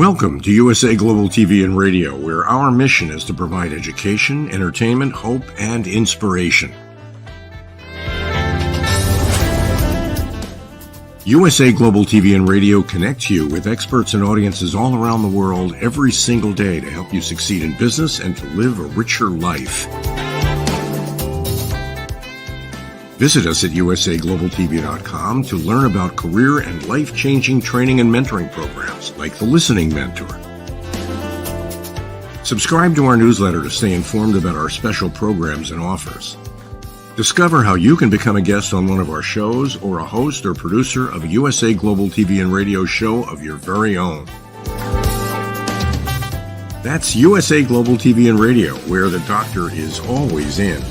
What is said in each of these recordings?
Welcome to USA Global TV and Radio, where our mission is to provide education, entertainment, hope, and inspiration. USA Global TV and Radio connects you with experts and audiences all around the world every single day to help you succeed in business and to live a richer life. Visit us at usaglobaltv.com to learn about career and life-changing training and mentoring programs like the Listening Mentor. Subscribe to our newsletter to stay informed about our special programs and offers. Discover how you can become a guest on one of our shows or a host or producer of a USA Global TV and Radio show of your very own. That's USA Global TV and Radio, where the doctor is always in.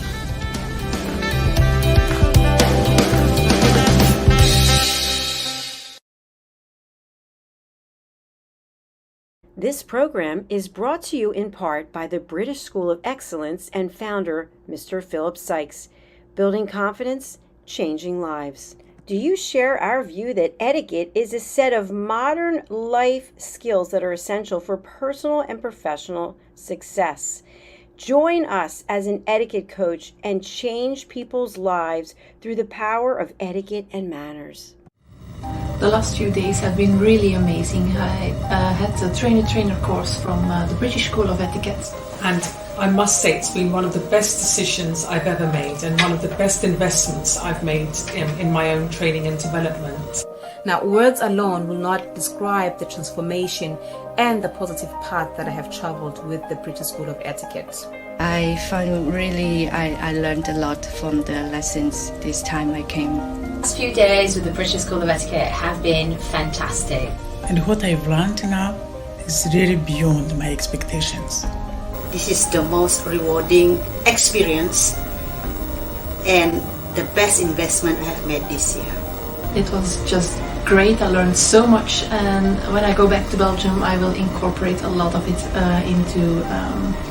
This program is brought to you in part by the British School of Excellence and founder, Mr. Philip Sykes. Building confidence, changing lives. Do you share our view that etiquette is a set of modern life skills that are essential for personal and professional success? Join us as an etiquette coach and change people's lives through the power of etiquette and manners. The last few days have been really amazing. I had a trainer course from the British School of Etiquette. And I must say it's been one of the best decisions I've ever made and one of the best investments I've made in my own training and development. Now, words alone will not describe the transformation and the positive path that I have traveled with the British School of Etiquette. I found I learned a lot from the lessons this time I came. The last few days with the British School of Etiquette have been fantastic. And what I've learned now is really beyond my expectations. This is the most rewarding experience and the best investment I have made this year. It was just great. I learned so much, and when I go back to Belgium I will incorporate a lot of it into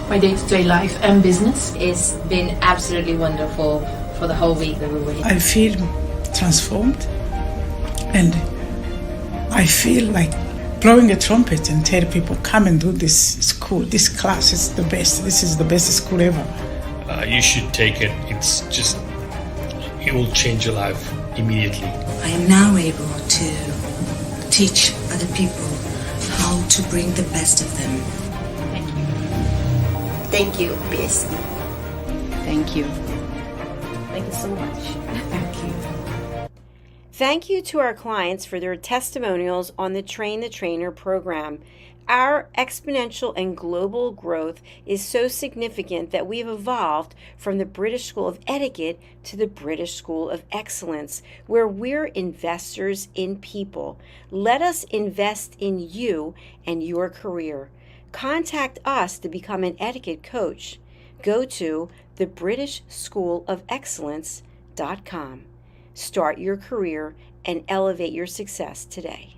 my day-to-day life and business. It's been absolutely wonderful for the whole week that we were here. I feel transformed, and I feel like blowing a trumpet and tell people, come and do this school, this class is the best, this is the best school ever. You should take it. It will change your life immediately. I am now able to teach other people how to bring the best of them. Thank you. Thank you, PREEZ. Thank you. Thank you so much. Thank you. Thank you to our clients for their testimonials on the Train the Trainer program. Our exponential and global growth is so significant that we've evolved from the British School of Etiquette to the British School of Excellence, where we're investors in people. Let us invest in you and your career. Contact us to become an etiquette coach. Go to thebritishschoolofexcellence.com. Start your career and elevate your success today.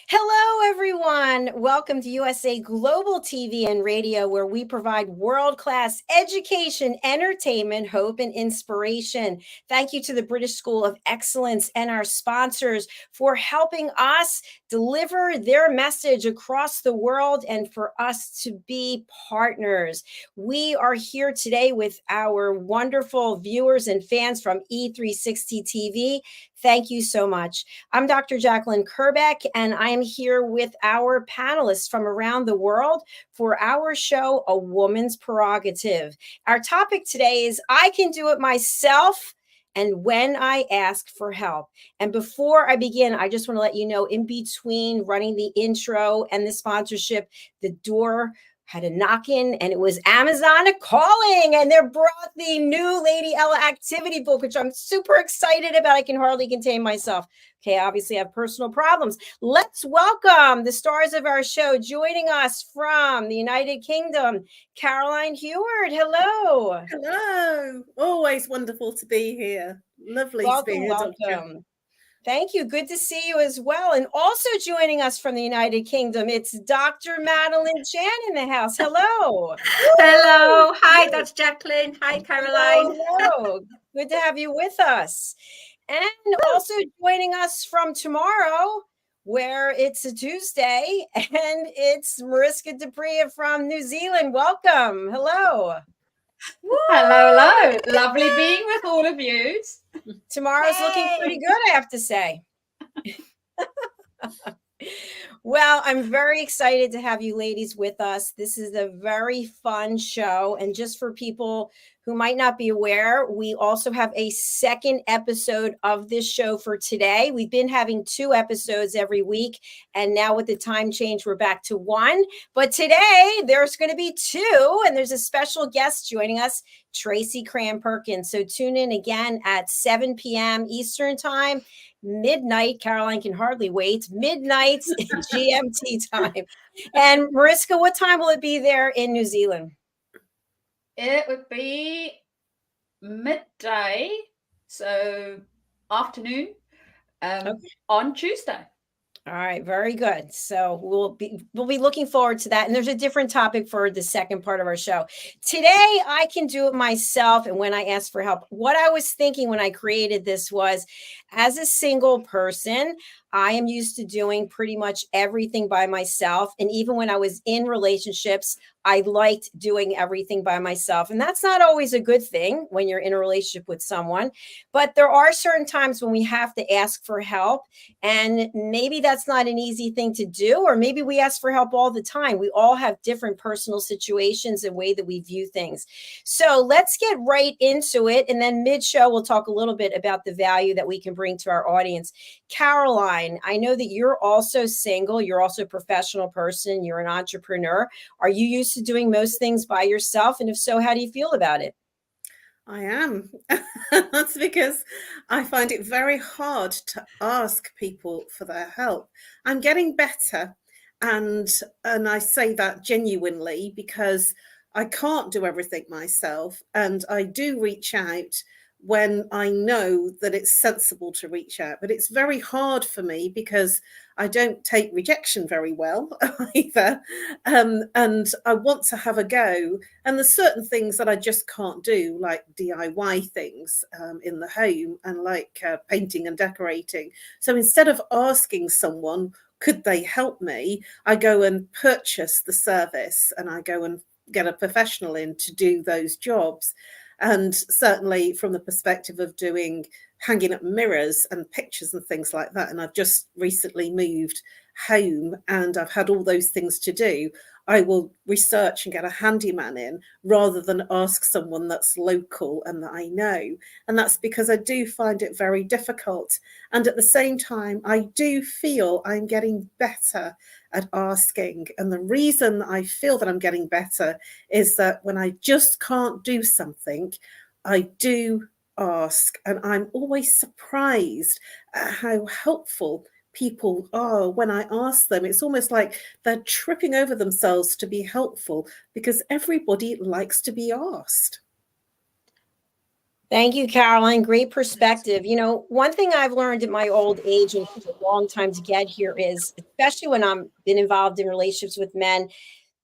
Hello, everyone. Welcome to USA Global TV and Radio, where we provide world-class education, entertainment, hope, and inspiration. Thank you to the British School of Excellence and our sponsors for helping us deliver their message across the world and for us to be partners. We are here today with our wonderful viewers and fans from E360 TV. Thank you so much. I'm Dr. JACALYN KERBECK, and I am here with our panelists from around the world for our show, A Woman's Prerogative. Our topic today is I Can Do It Myself and When I Ask for Help. And before I begin, I just want to let you know, in between running the intro and the sponsorship, the door had a knock-in, and it was Amazon calling, and they brought the new Lady Ella activity book, which I'm super excited about. I can hardly contain myself. Okay, obviously I have personal problems. Let's welcome the stars of our show. Joining us from the United Kingdom, Caroline HEWARD. Hello. Hello. Always wonderful to be here. Lovely to be here, Doctor. Thank you. Good to see you as well. And also joining us from the United Kingdom, it's Dr. Madeline Chan in the house. Hello. Hello. Hi, Dr. JACALYN. Hi, Caroline. Hello. Good to have you with us. And also joining us from tomorrow, where it's a Tuesday and it's Mariska DePree from New Zealand. Welcome. Hello. Woo! Hello. Lovely being with all of you. Tomorrow's looking pretty good, I have to say. Well, I'm very excited to have you ladies with us. This is a very fun show. And just for people who might not be aware, we also have a second episode of this show for today. We've been having 2 episodes every week. And now with the time change, we're back to 1. But today there's going to be 2. And there's a special guest joining us, Tracy Cram-Perkins. So tune in again at 7 p.m. Eastern time. Midnight, Caroline can hardly wait, midnight GMT time. And Mariska, what time will it be there in New Zealand? It would be midday, so afternoon, on Tuesday. All right, very good. So we'll be looking forward to that. And there's a different topic for the second part of our show. Today, I can do it myself. And when I asked for help, what I was thinking when I created this was, as a single person, I am used to doing pretty much everything by myself. And even when I was in relationships, I liked doing everything by myself. And that's not always a good thing when you're in a relationship with someone. But there are certain times when we have to ask for help. And maybe that's not an easy thing to do. Or maybe we ask for help all the time. We all have different personal situations and way that we view things. So let's get right into it. And then mid-show, we'll talk a little bit about the value that we can bring to our audience. Caroline, I know that you're also single. You're also a professional person. You're an entrepreneur. Are you used to doing most things by yourself? And if so, how do you feel about it? I am. That's because I find it very hard to ask people for their help. I'm getting better. And I say that genuinely because I can't do everything myself. And I do reach out when I know that it's sensible to reach out. But it's very hard for me because I don't take rejection very well either. And I want to have a go. And there's certain things that I just can't do, like DIY things in the home and like painting and decorating. So instead of asking someone, could they help me? I go and purchase the service and I go and get a professional in to do those jobs. And certainly from the perspective of hanging up mirrors and pictures and things like that. And I've just recently moved home and I've had all those things to do. I will research and get a handyman in rather than ask someone that's local and that I know. And that's because I do find it very difficult. And at the same time, I do feel I'm getting better at asking. And the reason I feel that I'm getting better is that when I just can't do something, I do ask. And I'm always surprised at how helpful people are when I ask them. It's almost like they're tripping over themselves to be helpful because everybody likes to be asked. Thank you, Caroline. Great perspective. You know, one thing I've learned at my old age, and it took a long time to get here, is especially when I've been involved in relationships with men,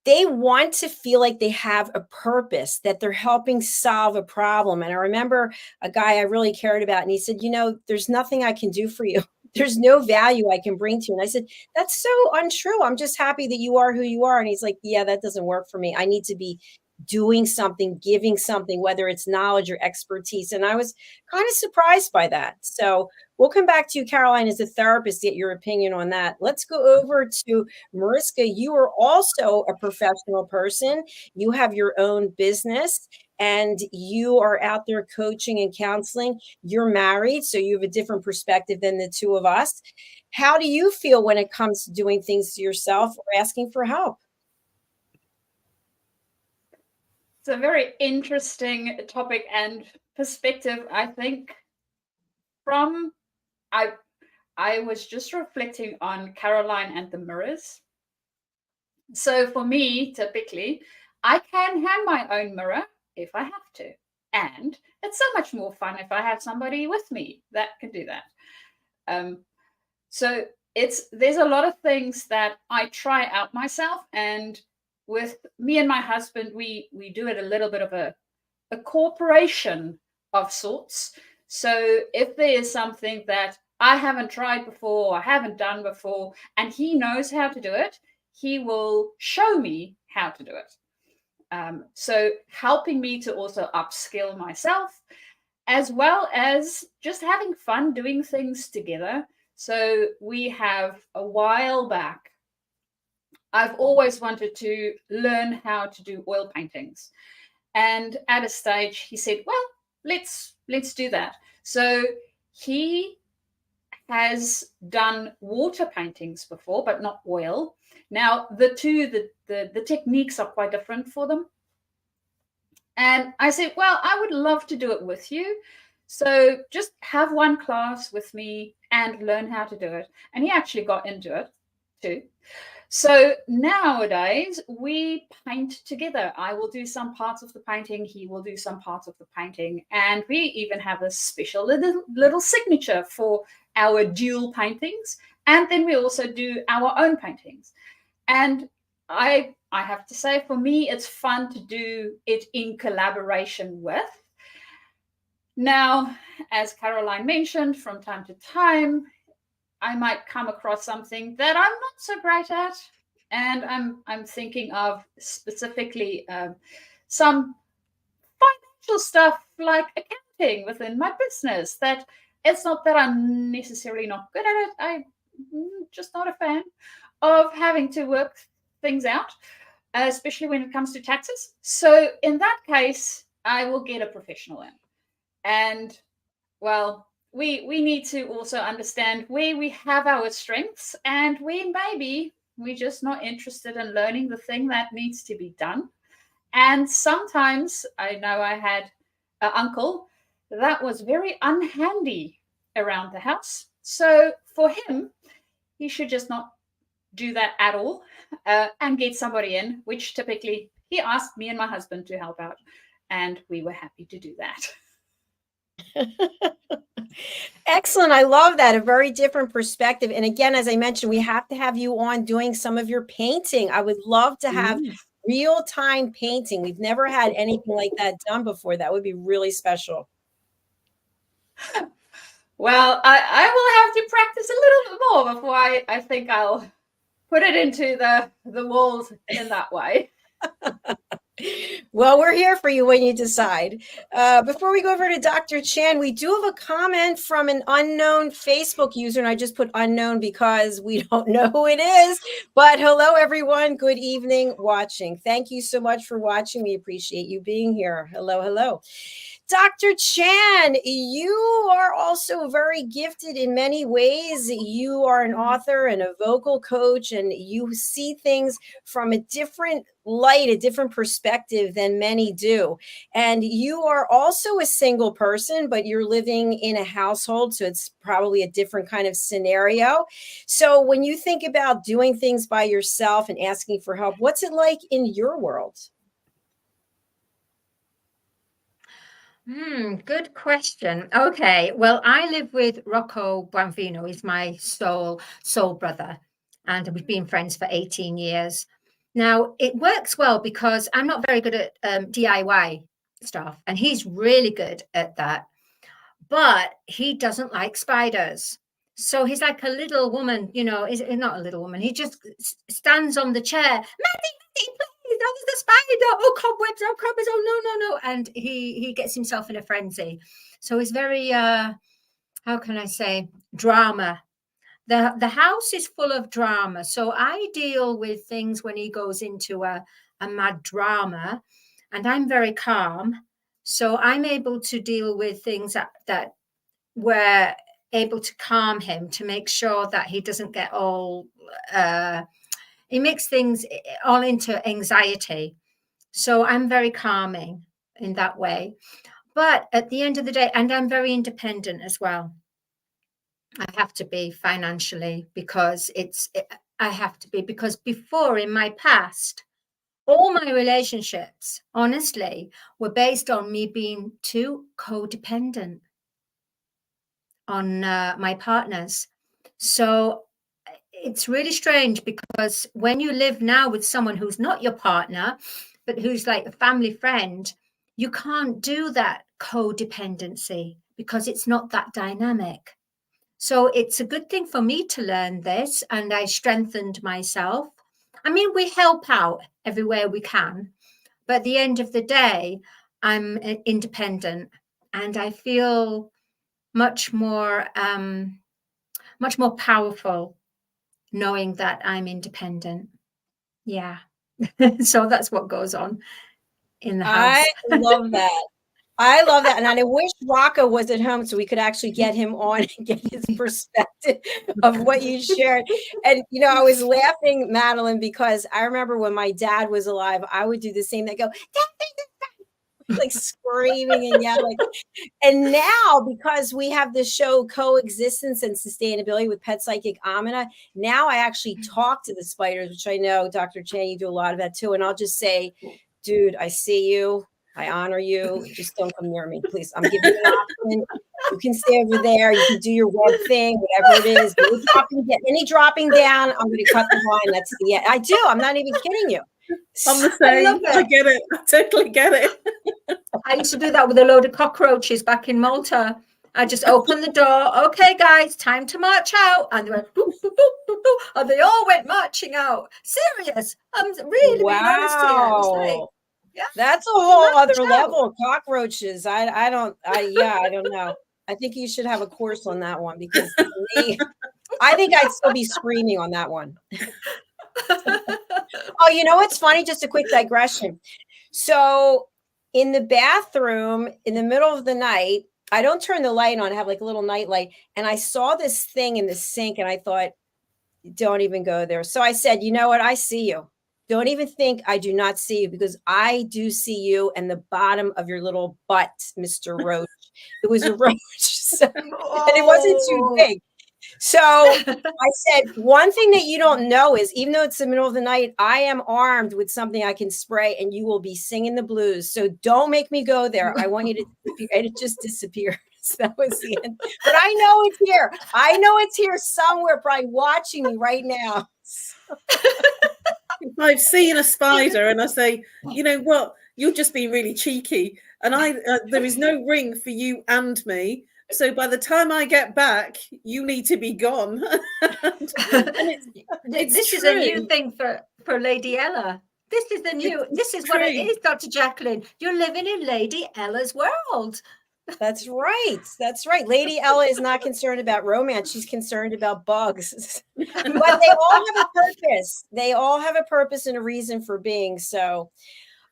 they want to feel like they have a purpose, that they're helping solve a problem. And I remember a guy I really cared about, and he said, you know, there's nothing I can do for you. There's no value I can bring to you. And I said, that's so untrue. I'm just happy that you are who you are. And he's like, yeah, that doesn't work for me. I need to be doing something, giving something, whether it's knowledge or expertise. And I was kind of surprised by that. So we'll come back to you, Caroline, as a therapist, get your opinion on that. Let's go over to Mariska. You are also a professional person. You have your own business and you are out there coaching and counseling. You're married, so you have a different perspective than the two of us. How do you feel when it comes to doing things to yourself or asking for help? It's a very interesting topic and perspective, I think. I was just reflecting on Caroline and the mirrors. So for me, typically, I can hand my own mirror if I have to. And it's so much more fun if I have somebody with me that can do that. So there's a lot of things that I try out myself, and with me and my husband, we do it a little bit of a cooperation of sorts. So if there is something that I haven't tried before, I haven't done before, and he knows how to do it, he will show me how to do it. So helping me to also upskill myself, as well as just having fun doing things together. So we have a while back, I've always wanted to learn how to do oil paintings. And at a stage he said, well, let's do that. So he has done water paintings before, but not oil. Now the techniques are quite different for them. And I said, well, I would love to do it with you. So just have one class with me and learn how to do it. And he actually got into it too. So nowadays we paint together. I will do some parts of the painting, he will do some parts of the painting, and we even have a special little signature for our dual paintings. And then we also do our own paintings. And I have to say, for me, it's fun to do it in collaboration with. Now, as Caroline mentioned, from time to time, I might come across something that I'm not so great at, and I'm thinking of specifically some financial stuff like accounting within my business. That it's not that I'm necessarily not good at it. I'm just not a fan of having to work things out, especially when it comes to taxes. So in that case, I will get a professional in, and well, we need to also understand where we have our strengths and where maybe we're just not interested in learning the thing that needs to be done. And sometimes I know I had an uncle that was very unhandy around the house. So for him, he should just not do that at all, and get somebody in, which typically he asked me and my husband to help out, and we were happy to do that. Excellent. I love that. A very different perspective. And again, as I mentioned, we have to have you on doing some of your painting. I would love to have real-time painting. We've never had anything like that done before. That would be really special. Well, I will have to practice a little bit more before I think I'll put it into the walls in that way. Well, we're here for you when you decide. Before we go over to Dr. Chan, we do have a comment from an unknown Facebook user, and I just put unknown because we don't know who it is. But hello, everyone. Good evening watching. Thank you so much for watching. We appreciate you being here. Hello, hello. Dr. Chan, you are also very gifted in many ways. You are an author and a vocal coach, and you see things from a different light, a different perspective than many do. And you are also a single person, but you're living in a household, so it's probably a different kind of scenario. So when you think about doing things by yourself and asking for help, what's it like in your world? Good question. Okay, well, I live with Rocco Buonvino. He's my soul brother, and we've been friends for 18 years. Now, it works well because I'm not very good at DIY stuff, and he's really good at that. But he doesn't like spiders. So he's like a little woman, you know, he's not a little woman. He just stands on the chair. Maddie, please, that was the spider. Oh, cobwebs, oh, no. And he gets himself in a frenzy. So he's very, how can I say, drama. The house is full of drama. So I deal with things when he goes into a mad drama, and I'm very calm. So I'm able to deal with things that were able to calm him, to make sure that he doesn't get all, he makes things all into anxiety. So I'm very calming in that way. But at the end of the day, and I'm very independent as well. I have to be financially because I have to be, because before in my past, all my relationships, honestly, were based on me being too codependent on my partners. So it's really strange, because when you live now with someone who's not your partner, but who's like a family friend, you can't do that codependency because it's not that dynamic. So it's a good thing for me to learn this, and I strengthened myself. I mean, we help out everywhere we can, but at the end of the day, I'm independent, and I feel much more powerful knowing that I'm independent. Yeah. So that's what goes on in the house. I love that. I love that. And I wish Rocco was at home so we could actually get him on and get his perspective of what you shared. And, you know, I was laughing, Madeline, because I remember when my dad was alive, I would do the same thing, go, like screaming and yelling. And now, because we have the show Coexistence and Sustainability with Pet Psychic Amina, now I actually talk to the spiders, which I know, Dr. Chan, you do a lot of that too. And I'll just say, dude, I see you. I honor you. Just don't come near me, please. I'm giving you an option. You can stay over there. You can do your web thing, whatever it is. Any dropping down, I'm going to cut the line. That's the end. I do. I'm not even kidding you. I'm the same. I get it. I totally get it. I used to do that with a load of cockroaches back in Malta. I just opened the door. Okay, guys, time to march out. And they went, boop, boop, boop, boop, boop, and they all went marching out. Serious. I'm really being honest here. I was like, yeah, that's a whole other level of cockroaches. I don't know. I think you should have a course on that one, because to me, I think I'd still be screaming on that one. Oh, you know what's funny? Just a quick digression. So in the bathroom, in the middle of the night, I don't turn the light on. I have like a little night light. And I saw this thing in the sink and I thought, don't even go there. So I said, you know what? I see you. Don't even think I do not see you, because I do see you and the bottom of your little butt, Mr. Roach. It was a roach. So, and it wasn't too big. So I said, one thing that you don't know is, even though it's the middle of the night, I am armed with something I can spray and you will be singing the blues. So don't make me go there. I want you to disappear. And it just disappeared. So that was the end. But I know it's here. I know it's here somewhere, probably watching me right now. If I've seen a spider and I say, you know what, you'll just be really cheeky. And there is no ring for you and me. So by the time I get back, you need to be gone. This is a new thing for Lady Ella. This is what it is, Dr. Jacalyn. You're living in Lady Ella's world. That's right. That's right. Lady Ella is not concerned about romance. She's concerned about bugs. But they all have a purpose. They all have a purpose and a reason for being. So,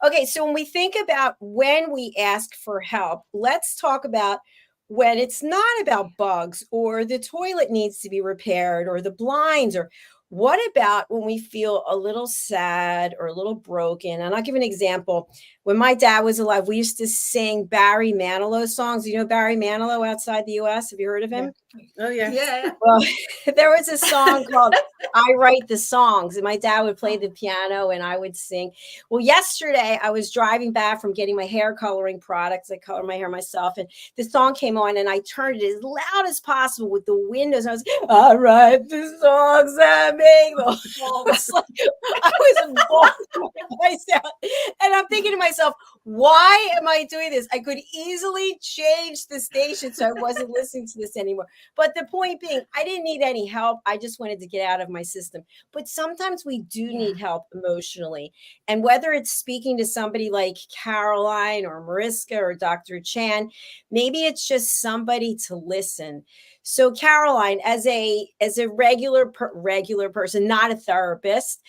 okay. So when we think about when we ask for help, let's talk about when it's not about bugs, or the toilet needs to be repaired, or the blinds, or what about when we feel a little sad or a little broken? And I'll give an example. When my dad was alive, we used to sing Barry Manilow songs. You know Barry Manilow outside the US? Have you heard of him? Oh, yeah. Yeah. Well, there was a song called I Write the Songs, and my dad would play the piano and I would sing. Well, yesterday I was driving back from getting my hair coloring products. I color my hair myself, and the song came on and I turned it as loud as possible with the windows. I was, I write the songs that make the walls. I was bawling myself, and I'm thinking to myself, why am I doing this? I could easily change the station so I wasn't listening to this anymore. But the point being, I didn't need any help. I just wanted to get out of my system. But sometimes we do need help emotionally. And whether it's speaking to somebody like Caroline or Mariska or Dr. Chan, maybe it's just somebody to listen. So Caroline, as a regular person, not a therapist,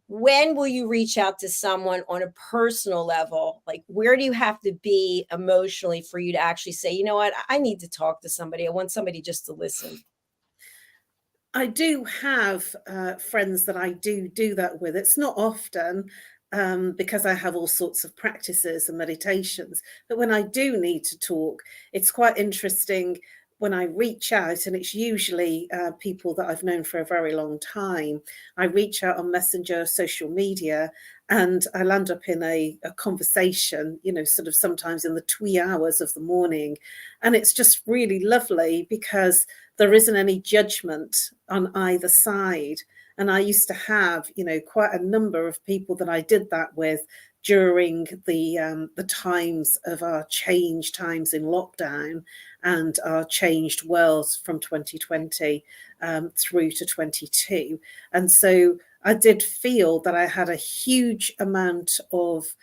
when will you reach out to someone on a personal level? Like, where do you have to be emotionally for you to actually say, you know what, I need to talk to somebody. I want somebody just to listen. I do have friends that I do that with. It's not often because I have all sorts of practices and meditations. But when I do need to talk, it's quite interesting when I reach out, and it's usually people that I've known for a very long time. I reach out on Messenger, social media, and I land up in a conversation, you know, sort of sometimes in the wee hours of the morning. And it's just really lovely because there isn't any judgment on either side. And I used to have, you know, quite a number of people that I did that with during the times of our change times in lockdown and our changed worlds from 2020 through to 22. And so I did feel that I had a huge amount of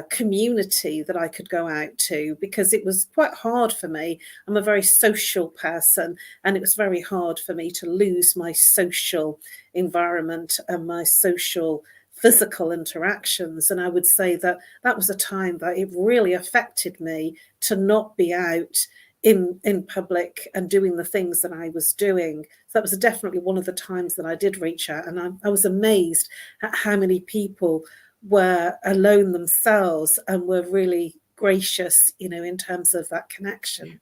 community that I could go out to, because it was quite hard for me. I'm a very social person, and it was very hard for me to lose my social environment and my social physical interactions. And I would say that that was a time that it really affected me to not be out in public and doing the things that I was doing. So that was definitely one of the times that I did reach out, and I was amazed at how many people were alone themselves and were really gracious, you know, in terms of that connection.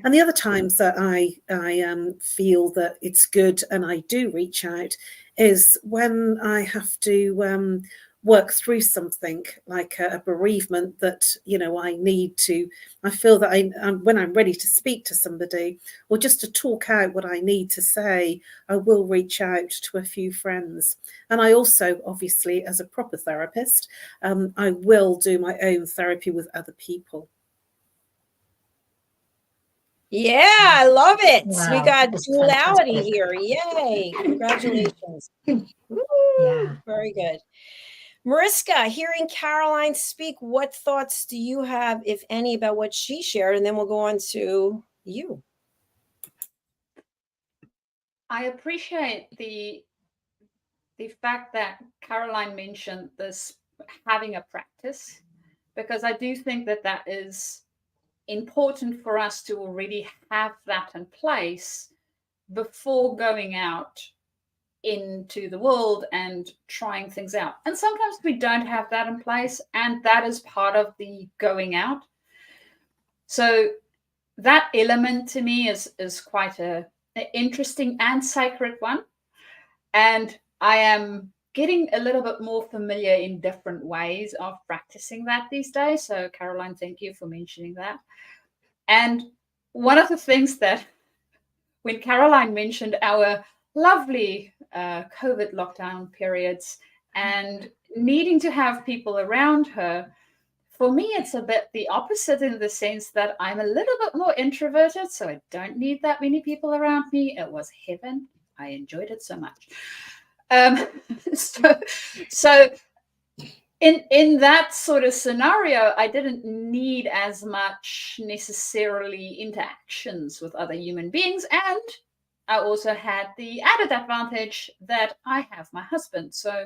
And the other times that I feel that it's good and I do reach out is when I have to work through something like a bereavement that, you know, I feel that when I'm ready to speak to somebody or just to talk out what I need to say, I will reach out to a few friends. And I also, obviously, as a proper therapist, I will do my own therapy with other people. Yeah, I love it. Wow, We got that's duality fantastic. here. Yay. Congratulations. Yeah. Very good. Mariska, hearing Caroline speak, what thoughts do you have, if any, about what she shared? And then we'll go on to you. I appreciate the fact that Caroline mentioned this having a practice, because I do think that that is important for us to already have that in place before going out into the world and trying things out. And sometimes we don't have that in place, and that is part of the going out. So that element to me is quite an interesting and sacred one. And I am getting a little bit more familiar in different ways of practicing that these days. So Caroline, thank you for mentioning that. And one of the things that when Caroline mentioned our lovely COVID lockdown periods and needing to have people around her, for me, it's a bit the opposite in the sense that I'm a little bit more introverted, so I don't need that many people around me. It was heaven. I enjoyed it so much. So in that sort of scenario, I didn't need as much necessarily interactions with other human beings. And I also had the added advantage that I have my husband. So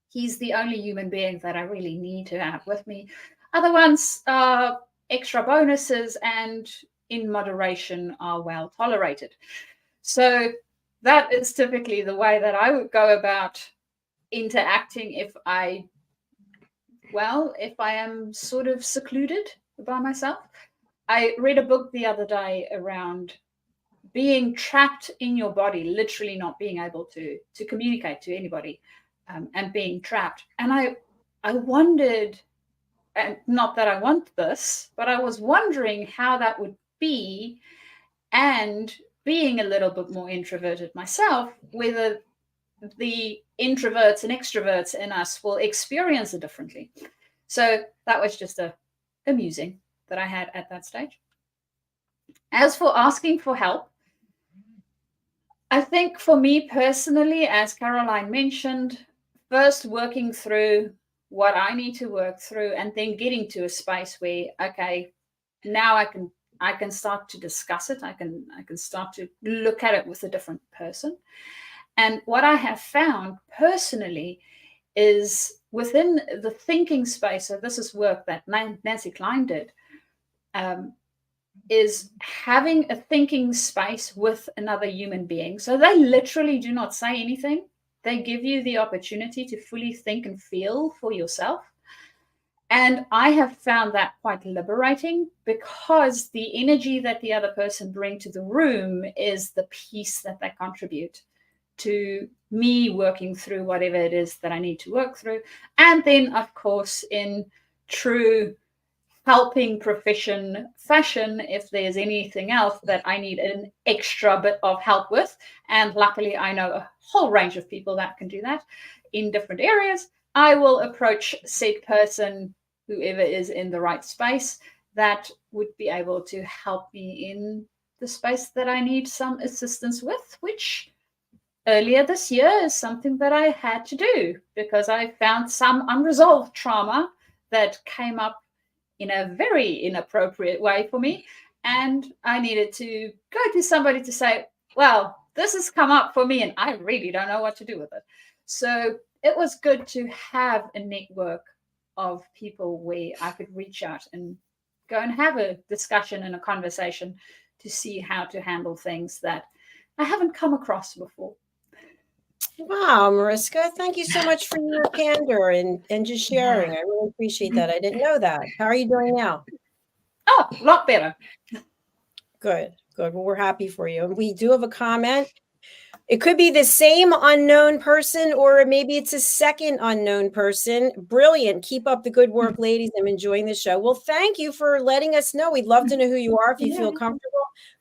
he's the only human being that I really need to have with me. Other ones are extra bonuses and in moderation are well tolerated. So that is typically the way that I would go about interacting if I am sort of secluded by myself. I read a book the other day around being trapped in your body, literally not being able to communicate to anybody, and being trapped. And I wondered, and not that I want this, but I was wondering how that would be, and being a little bit more introverted myself, whether the introverts and extroverts in us will experience it differently. So that was just a musing that I had at that stage. As for asking for help, I think for me personally, as Caroline mentioned, first working through what I need to work through and then getting to a space where, okay, now I can start to discuss it. I can start to look at it with a different person. And what I have found personally is within the thinking space, so this is work that Nancy Klein did, is having a thinking space with another human being. So they literally do not say anything. They give you the opportunity to fully think and feel for yourself. And I have found that quite liberating, because the energy that the other person brings to the room is the piece that they contribute to me working through whatever it is that I need to work through. And then, of course, in true helping profession fashion, if there's anything else that I need an extra bit of help with, and luckily I know a whole range of people that can do that in different areas, I will approach said person, whoever is in the right space, that would be able to help me in the space that I need some assistance with, which earlier this year is something that I had to do because I found some unresolved trauma that came up in a very inappropriate way for me. And I needed to go to somebody to say, well, this has come up for me and I really don't know what to do with it. So it was good to have a network of people where I could reach out and go and have a discussion and a conversation to see how to handle things that I haven't come across before. Wow, Mariska, thank you so much for your candor and just sharing. I really appreciate that. I didn't know that. How are you doing now? Oh, a lot better. Good, good. Well, we're happy for you. And we do have a comment. It could be the same unknown person, or maybe it's a second unknown person. Brilliant. Keep up the good work, ladies. I'm enjoying the show. Well, thank you for letting us know. We'd love to know who you are if you feel comfortable.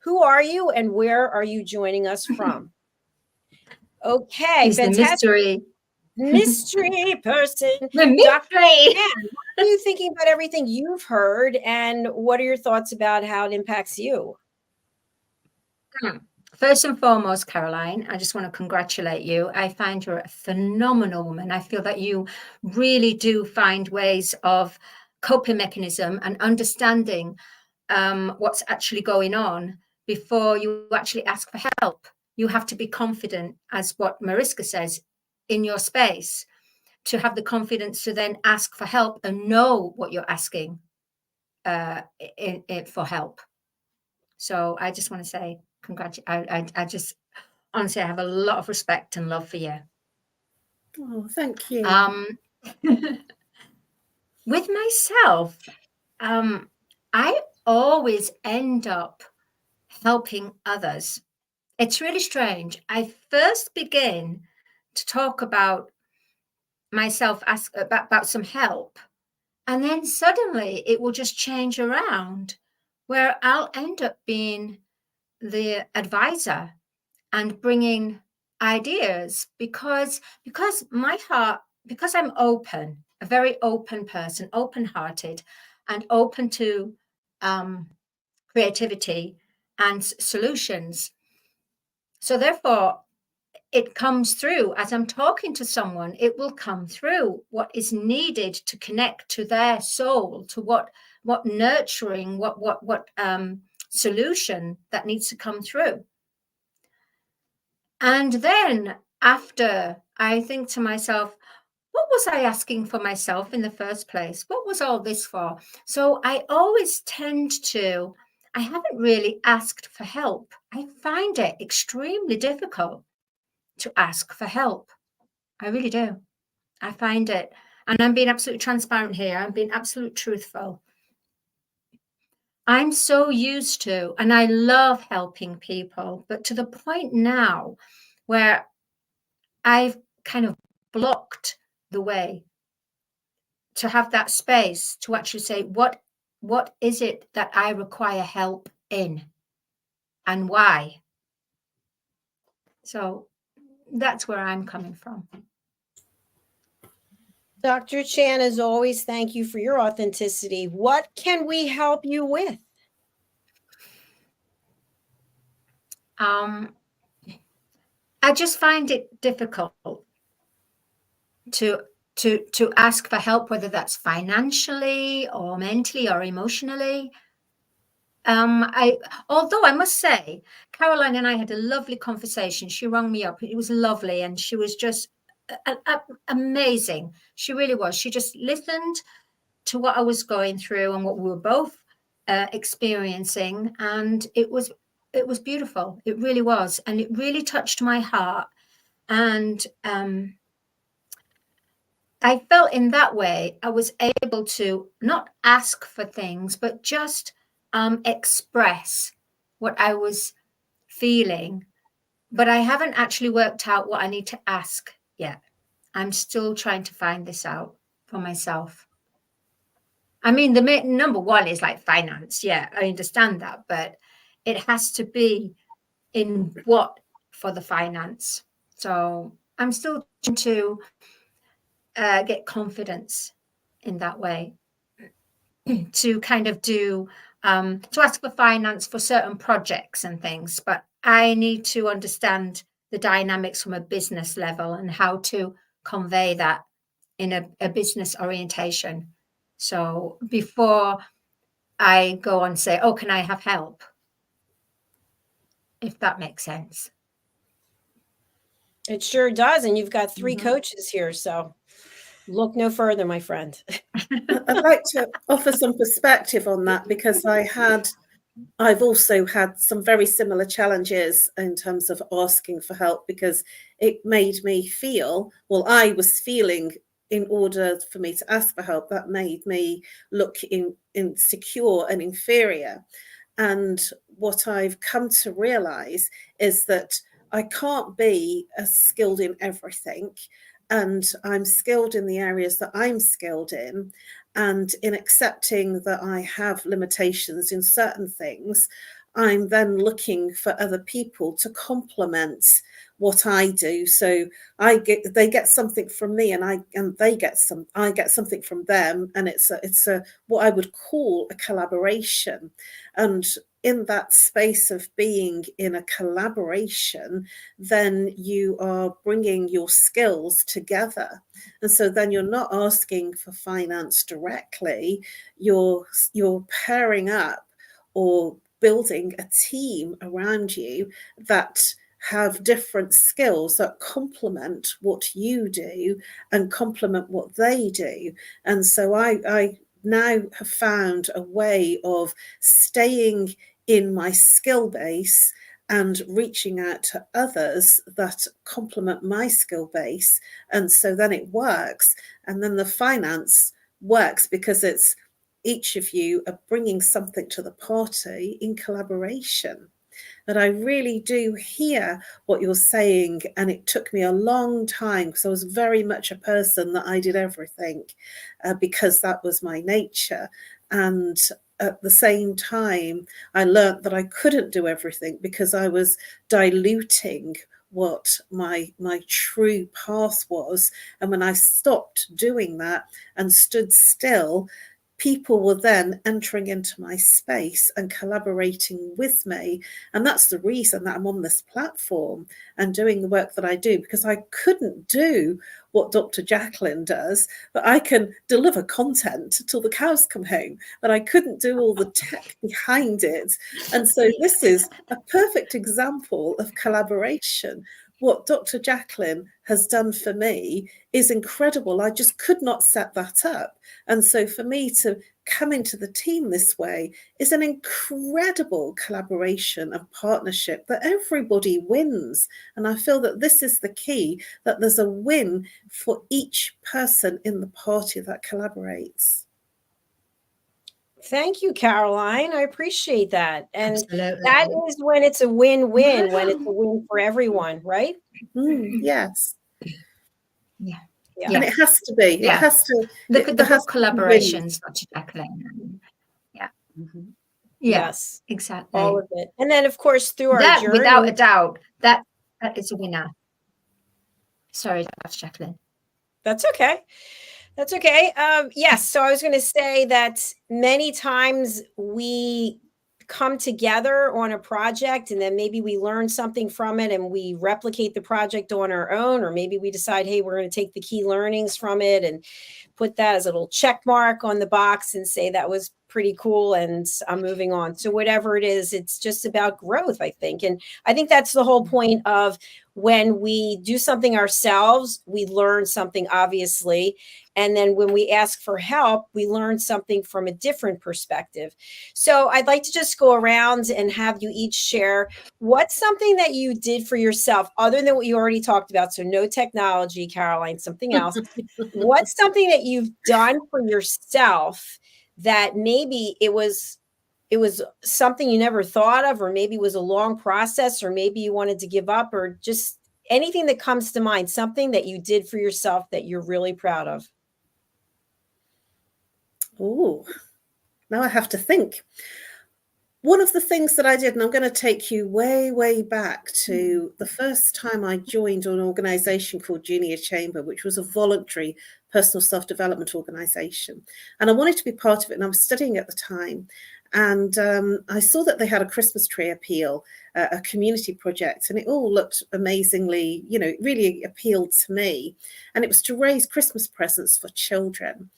Who are you and where are you joining us from? Okay, He's fantastic. the Mystery person. The mystery. Dr. Ann, what are you thinking about everything you've heard, and what are your thoughts about how it impacts you? First and foremost, Caroline, I just want to congratulate you. I find you're a phenomenal woman. I feel that you really do find ways of coping mechanism and understanding what's actually going on before you actually ask for help. You have to be confident, as what Mariska says, in your space, to have the confidence to then ask for help and know what you're asking for help. So I just want to say congratulations. I just honestly, I have a lot of respect and love for you. Oh, thank you. With myself, I always end up helping others. It's really strange. I first begin to talk about myself, ask about some help, and then suddenly it will just change around where I'll end up being the advisor and bringing ideas because my heart, because I'm open, a very open person, open-hearted and open to creativity and solutions. So therefore, it comes through as I'm talking to someone, it will come through what is needed to connect to their soul, to what nurturing, what solution that needs to come through. And then after, I think to myself, what was I asking for myself in the first place? What was all this for? So I always tend to, I haven't really asked for help. I find it extremely difficult to ask for help. I really do. I find it, and I'm being absolutely transparent here. I'm being absolutely truthful. I'm so used to, and I love helping people, but to the point now where I've kind of blocked the way to have that space to actually say, what is it that I require help in and why? So that's where I'm coming from. Dr. Chan, as always, thank you for your authenticity. What can we help you with? I just find it difficult to ask for help, whether that's financially or mentally or emotionally. Although I must say, Caroline and I had a lovely conversation. She rang me up. It was lovely, and she was just amazing. She really was. She just listened to what I was going through and what we were both experiencing, and it was beautiful. It really was, and it really touched my heart. And I felt in that way I was able to not ask for things, but just express what I was feeling. But I haven't actually worked out what I need to ask yet. I'm still trying to find this out for myself. I mean, the number one is like finance. Yeah, I understand that, but it has to be in what for the finance. So I'm still trying to get confidence in that way to kind of do, to ask for finance for certain projects and things. But I need to understand the dynamics from a business level and how to convey that in a business orientation. So before I go on say, oh, can I have help? If that makes sense. It sure does. And you've got 3 coaches here. So look no further, my friend. I'd like to offer some perspective on that, because I've also had some very similar challenges in terms of asking for help, because it made me feel, well, I was feeling, in order for me to ask for help, that made me look insecure and inferior. And what I've come to realize is that I can't be as skilled in everything, and I'm skilled in the areas that I'm skilled in. And in accepting that I have limitations in certain things, I'm then looking for other people to complement what I do. So they get something from me, and I get something from them, and it's a what I would call a collaboration. And in that space of being in a collaboration, then you are bringing your skills together. And so then you're not asking for finance directly, you're pairing up or building a team around you that have different skills that complement what you do and complement what they do. And so I now have found a way of staying in my skill base and reaching out to others that complement my skill base. And so then it works. And then the finance works because it's each of you are bringing something to the party in collaboration. But I really do hear what you're saying, and it took me a long time, because I was very much a person that I did everything because that was my nature. And at the same time, I learned that I couldn't do everything because I was diluting what my true path was. And when I stopped doing that and stood still, people were then entering into my space and collaborating with me. And that's the reason that I'm on this platform and doing the work that I do, because I couldn't do what Dr. JACALYN does, but I can deliver content till the cows come home, but I couldn't do all the tech behind it. And so this is a perfect example of collaboration. What Dr. JACALYN has done for me is incredible. I just could not set that up. And so for me to come into the team this way is an incredible collaboration and partnership that everybody wins. And I feel that this is the key, that there's a win for each person in the party that collaborates. Thank you, Caroline. I appreciate that. And Absolutely. that is when it's a win-win, when it's a win for everyone, right? Yes. Yeah. And it has to be. Yeah. It has to. Look at the book collaborations, Dr. JACALYN. Yeah. Yes, exactly. all of it. And then, of course, through our That, journey, without a doubt, that is a winner. Sorry, Dr. JACALYN. That's okay. That's okay. Yes. So I was going to say that many times we come together on a project, and then maybe we learn something from it and we replicate the project on our own, or maybe we decide, hey, we're going to take the key learnings from it and put that as a little check mark on the box and say that was pretty cool and I'm moving on. So whatever it is, it's just about growth, I think. And I think that's the whole point of when we do something ourselves, we learn something, obviously. And then when we ask for help, we learn something from a different perspective. So I'd like to just go around and have you each share what's something that you did for yourself other than what you already talked about. So no technology, Caroline, something else. What's something that you've done for yourself that maybe it was something you never thought of, or maybe it was a long process, or maybe you wanted to give up, or just anything that comes to mind, something that you did for yourself that you're really proud of? Oh, now I have to think. One of the things that I did, and I'm going to take you way, way back to the first time I joined an organization called Junior Chamber, which was a voluntary personal self-development organisation. And I wanted to be part of it, and I was studying at the time. And I saw that they had a Christmas tree appeal, a community project, and it all looked amazingly, you know, it really appealed to me. And it was to raise Christmas presents for children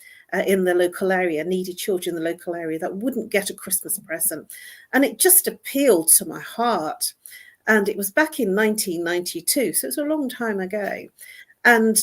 in the local area, needy children in the local area that wouldn't get a Christmas present. And it just appealed to my heart. And it was back in 1992, so it was a long time ago. And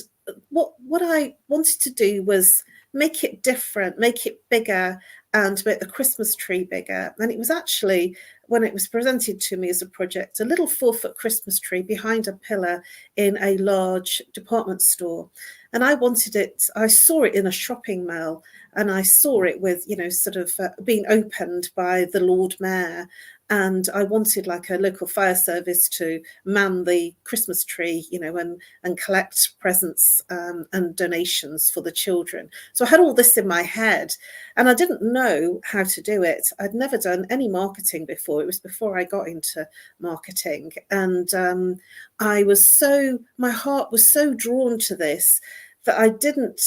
what I wanted to do was make it different, make it bigger, and make the Christmas tree bigger. And it was actually, when it was presented to me as a project, a little 4-foot Christmas tree behind a pillar in a large department store. And I wanted it, I saw it in a shopping mall, and I saw it with, you know, sort of being opened by the Lord Mayor. And I wanted like a local fire service to man the Christmas tree, you know, and collect presents and donations for the children. So I had all this in my head, and I didn't know how to do it. I'd never done any marketing before. It was before I got into marketing. And my heart was so drawn to this that I didn't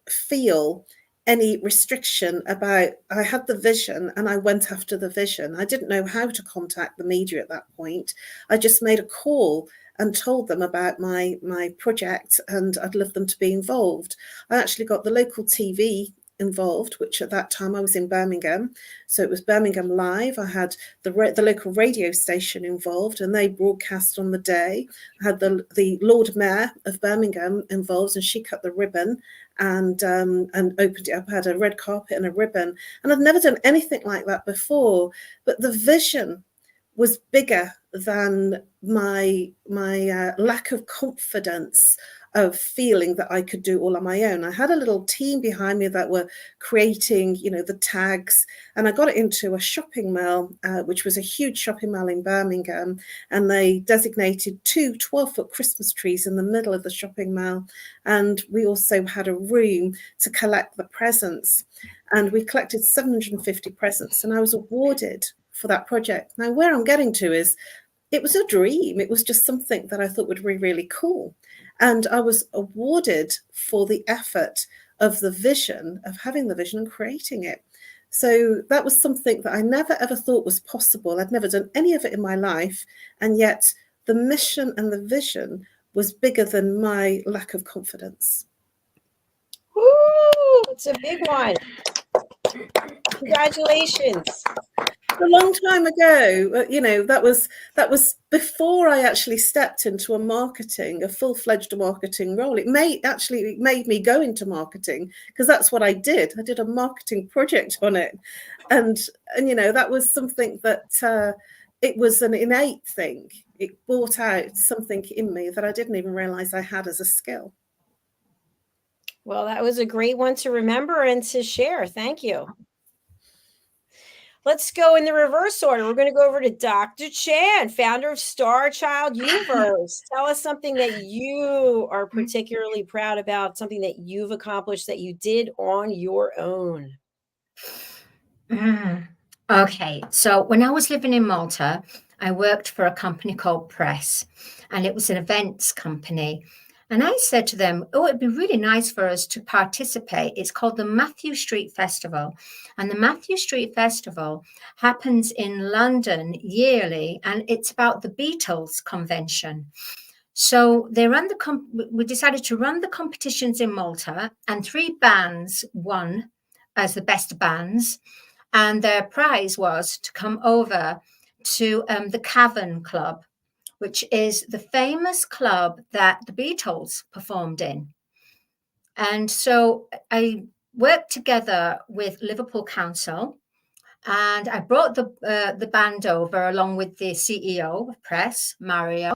feel any restriction about, I had the vision and I went after the vision. I didn't know how to contact the media at that point. I just made a call and told them about my project, and I'd love them to be involved. I actually got the local TV involved, which at that time I was in Birmingham, so it was Birmingham Live. I had the local radio station involved, and they broadcast on the day. I had the Lord Mayor of Birmingham involved, and she cut the ribbon and opened it up. I had a red carpet and a ribbon, and I'd never done anything like that before. But the vision was bigger than my lack of confidence of feeling that I could do all on my own. I had a little team behind me that were creating, you know, the tags, and I got it into a shopping mall, which was a huge shopping mall in Birmingham, and they designated 2 12-foot Christmas trees in the middle of the shopping mall. And we also had a room to collect the presents, and we collected 750 presents, and I was awarded for that project. Now, where I'm getting to is, it was a dream. It was just something that I thought would be really cool. And I was awarded for the effort of the vision, of having the vision and creating it. So that was something that I never ever thought was possible. I'd never done any of it in my life. And yet the mission and the vision was bigger than my lack of confidence. Woo! It's a big one. Congratulations. A long time ago, you know, that was before I actually stepped into a full-fledged marketing role. It made me go into marketing, because that's what I did. I did a marketing project on it, and you know, that was something that it was an innate thing. It brought out something in me that I didn't even realize I had as a skill. Well, that was a great one to remember and to share. Thank you. Let's go in the reverse order. We're going to go over to Dr. Chan, founder of Star Child Universe. Tell us something that you are particularly proud about, something that you've accomplished that you did on your own. Okay, so when I was living in Malta, I worked for a company called PREEZ, and it was an events company. And I said to them, oh, it'd be really nice for us to participate. It's called the Matthew Street Festival. And the Matthew Street Festival happens in London yearly, and it's about the Beatles convention. So we decided to run the competitions in Malta, and 3 bands won as the best bands. And their prize was to come over to the Cavern Club, which is the famous club that the Beatles performed in. And so I worked together with Liverpool Council, and I brought the band over along with the CEO of PREEZ, Mario,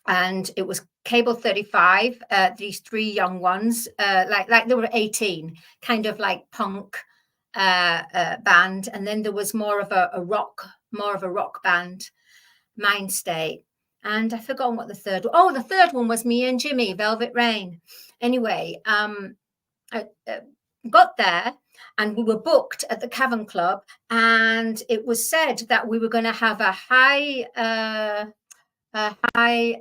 and it was Cable 35, these 3 young ones, like they were 18, kind of like punk band. And then there was more of a rock band, Mind State, and I've forgotten what the third one was, me and Jimmy, Velvet Rain. Anyway, I got there, and we were booked at the Cavern Club, and it was said that we were going to have a high a high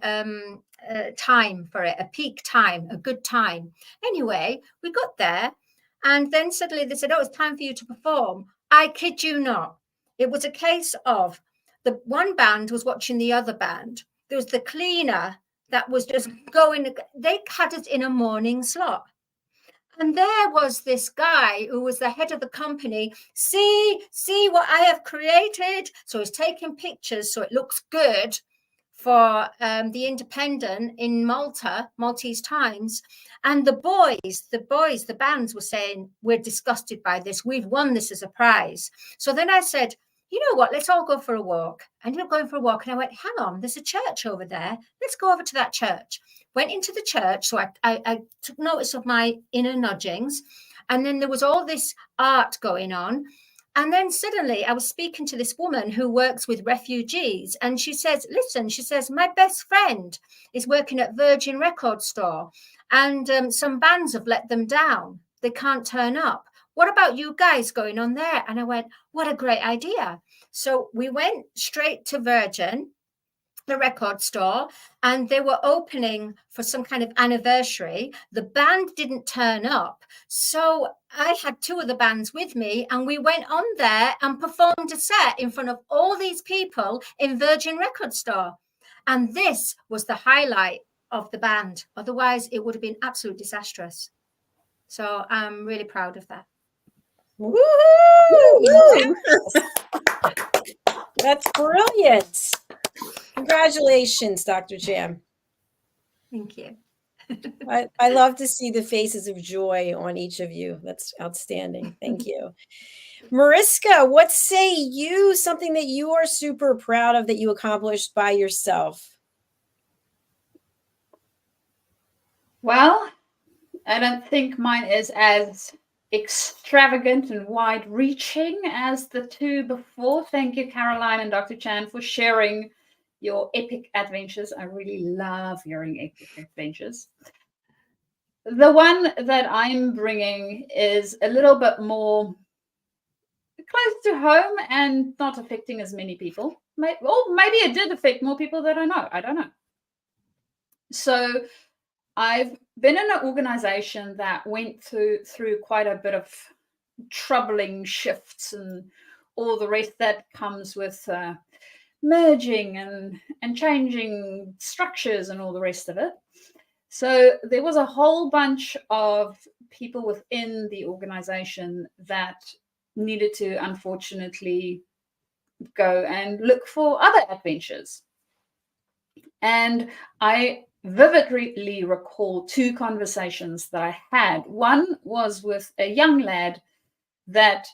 time for it, a peak time, a good time. Anyway, we got there, and then suddenly they said, oh, it's time for you to perform. I kid you not. It was a case of the one band was watching the other band. There was the cleaner that was just going, they had it in a morning slot. And there was this guy who was the head of the company. See what I have created. So he's taking pictures so it looks good for the Independent in Maltese Times. And the bands were saying, we're disgusted by this. We've won this as a prize. So then I said, you know what, let's all go for a walk. I ended up going for a walk, and I went, hang on, there's a church over there. Let's go over to that church. Went into the church, so I took notice of my inner nudgings. And then there was all this art going on. And then suddenly I was speaking to this woman who works with refugees, and she says, listen, she says, my best friend is working at Virgin Record Store, and some bands have let them down. They can't turn up. What about you guys going on there? And I went, what a great idea. So we went straight to Virgin, the record store, and they were opening for some kind of anniversary. The band didn't turn up. So I had two of the bands with me, and we went on there and performed a set in front of all these people in Virgin Record Store. And this was the highlight of the band. Otherwise, it would have been absolutely disastrous. So I'm really proud of that. Woo-hoo! That's brilliant. Congratulations, Dr. Jam. Thank you. I love to see the faces of joy on each of you. That's outstanding. Thank you. Mariska, what say you, something that you are super proud of that you accomplished by yourself? Well, I don't think mine is as extravagant and wide-reaching as the two before. Thank you, Caroline and Dr. Chan, for sharing your epic adventures. I really love hearing epic adventures. The one that I'm bringing is a little bit more close to home and not affecting as many people. Or maybe it did affect more people than I know. I don't know. So I've been in an organization that went through quite a bit of troubling shifts and all the rest that comes with merging and changing structures and all the rest of it. So there was a whole bunch of people within the organization that needed to unfortunately go and look for other adventures. And I vividly recall two conversations that I had. One was with a young lad that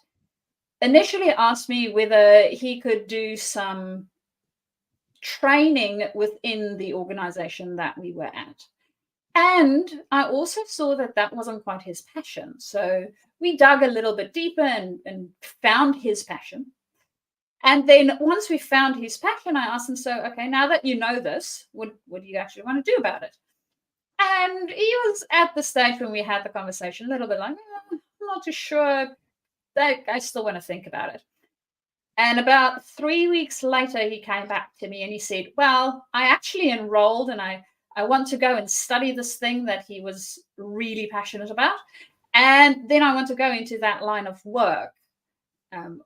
initially asked me whether he could do some training within the organization that we were at. And I also saw that that wasn't quite his passion. So we dug a little bit deeper and found his passion. And then once we found his passion, I asked him, so, okay, now that you know this, what do you actually want to do about it? And he was at the stage when we had the conversation, a little bit like, I'm not too sure. I still want to think about it. And about 3 weeks later, he came back to me and he said, well, I actually enrolled and I want to go and study this thing that he was really passionate about. And then I want to go into that line of work.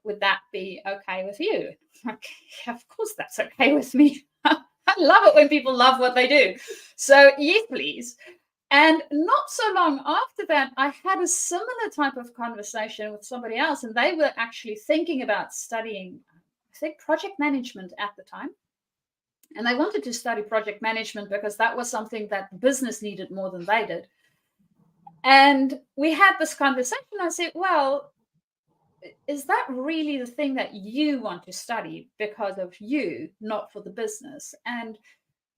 Would that be okay with you? Like, yeah, of course that's okay with me. I love it when people love what they do. So yes, please. And not so long after that, I had a similar type of conversation with somebody else, and they were actually thinking about studying, I think, project management at the time. And they wanted to study project management because that was something that the business needed more than they did. And we had this conversation. I said, well, is that really the thing that you want to study because of you, not for the business? And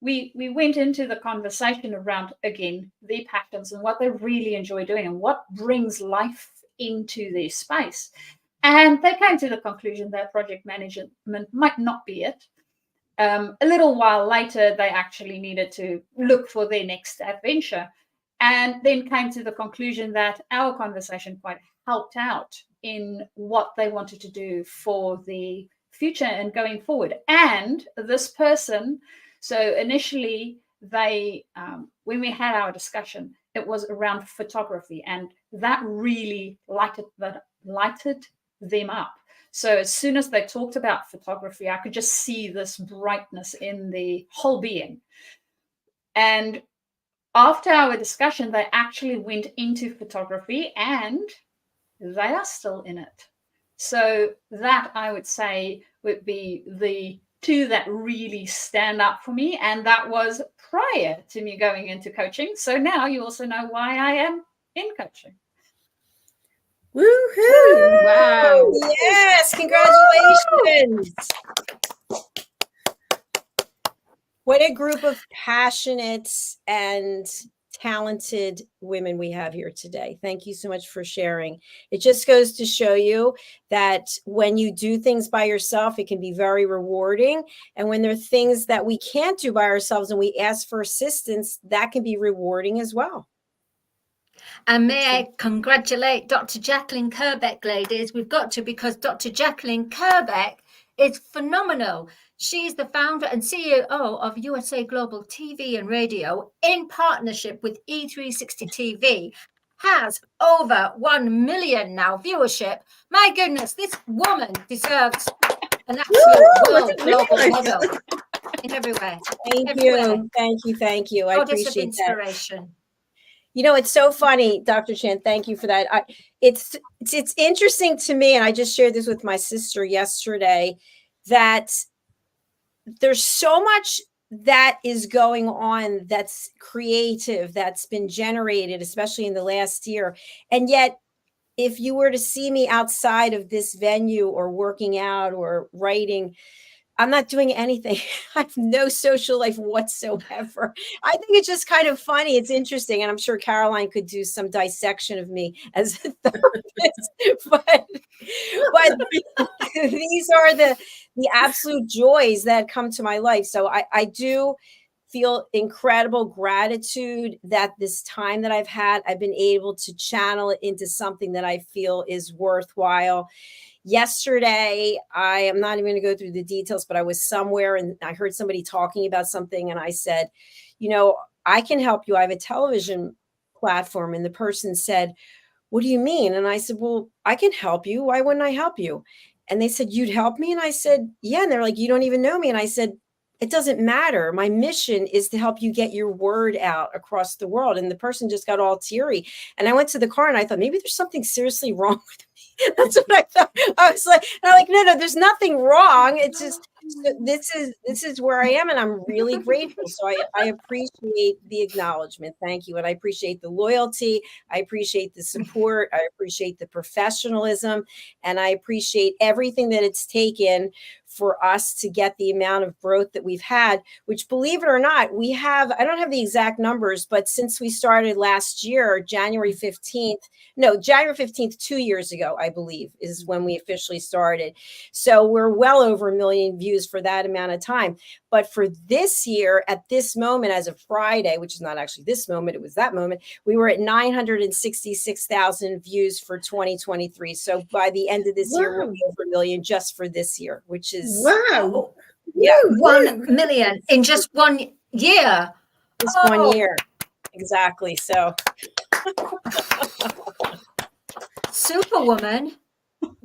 we went into the conversation around, again, their passions and what they really enjoy doing and what brings life into their space. And they came to the conclusion that project management might not be it. A little while later, they actually needed to look for their next adventure, and then came to the conclusion that our conversation quite helped out in what they wanted to do for the future and going forward. And this person So initially, they when we had our discussion, it was around photography, and that really lighted them up. So as soon as they talked about photography, I could just see this brightness in the whole being. And after our discussion, they actually went into photography, and they are still in it. So that, I would say, would be the two that really stand up for me. And that was prior to me going into coaching. So now you also know why I am in coaching. Woohoo! Wow. Yes, congratulations. What a group of passionate and talented women we have here today. Thank you so much for sharing. It just goes to show you that when you do things by yourself, it can be very rewarding. And when there are things that we can't do by ourselves and we ask for assistance, that can be rewarding as well. And may I congratulate Dr. JACALYN KERBECK, ladies. We've got to, because Dr. JACALYN KERBECK is phenomenal. She's the founder and CEO of USA Global TV and Radio in partnership with E360 TV. Has over 1 million now viewership. My goodness, this woman deserves an absolute world global medal in everywhere. Thank you. Thank you. I appreciate that. Inspiration. You know, it's so funny, Dr. Chan. Thank you for that. It's interesting to me, and I just shared this with my sister yesterday, that there's so much that is going on that's creative, that's been generated, especially in the last year. And yet, if you were to see me outside of this venue or working out or writing, I'm not doing anything. I have no social life whatsoever. I think it's just kind of funny. It's interesting. And I'm sure Caroline could do some dissection of me as a therapist. But these are the absolute joys that come to my life. So I do feel incredible gratitude that this time that I've had, I've been able to channel it into something that I feel is worthwhile. Yesterday, I am not even going to go through the details, but I was somewhere and I heard somebody talking about something. And I said, you know, I can help you. I have a television platform. And the person said, what do you mean? And I said, well, I can help you. Why wouldn't I help you? And they said, you'd help me? And I said, yeah. And they're like, you don't even know me. And I said, it doesn't matter. My mission is to help you get your word out across the world. And the person just got all teary. And I went to the car and I thought, maybe there's something seriously wrong with me. That's what I thought. I was like, no, there's nothing wrong. It's just, this is where I am. And I'm really grateful. So I appreciate the acknowledgement. Thank you. And I appreciate the loyalty. I appreciate the support. I appreciate the professionalism. And I appreciate everything that it's taken for us to get the amount of growth that we've had, which, believe it or not, we have, I don't have the exact numbers, but since we started last year, January 15th, 2 years ago, I believe, is when we officially started. So we're well over 1 million views for that amount of time. But for this year, at this moment, as of Friday, which is not actually this moment, it was that moment, we were at 966,000 views for 2023. So by the end of this year, we'll be over 1 million just for this year, which is wow. Yeah, 1 million in just 1 year. Just 1 year. Exactly. So Superwoman.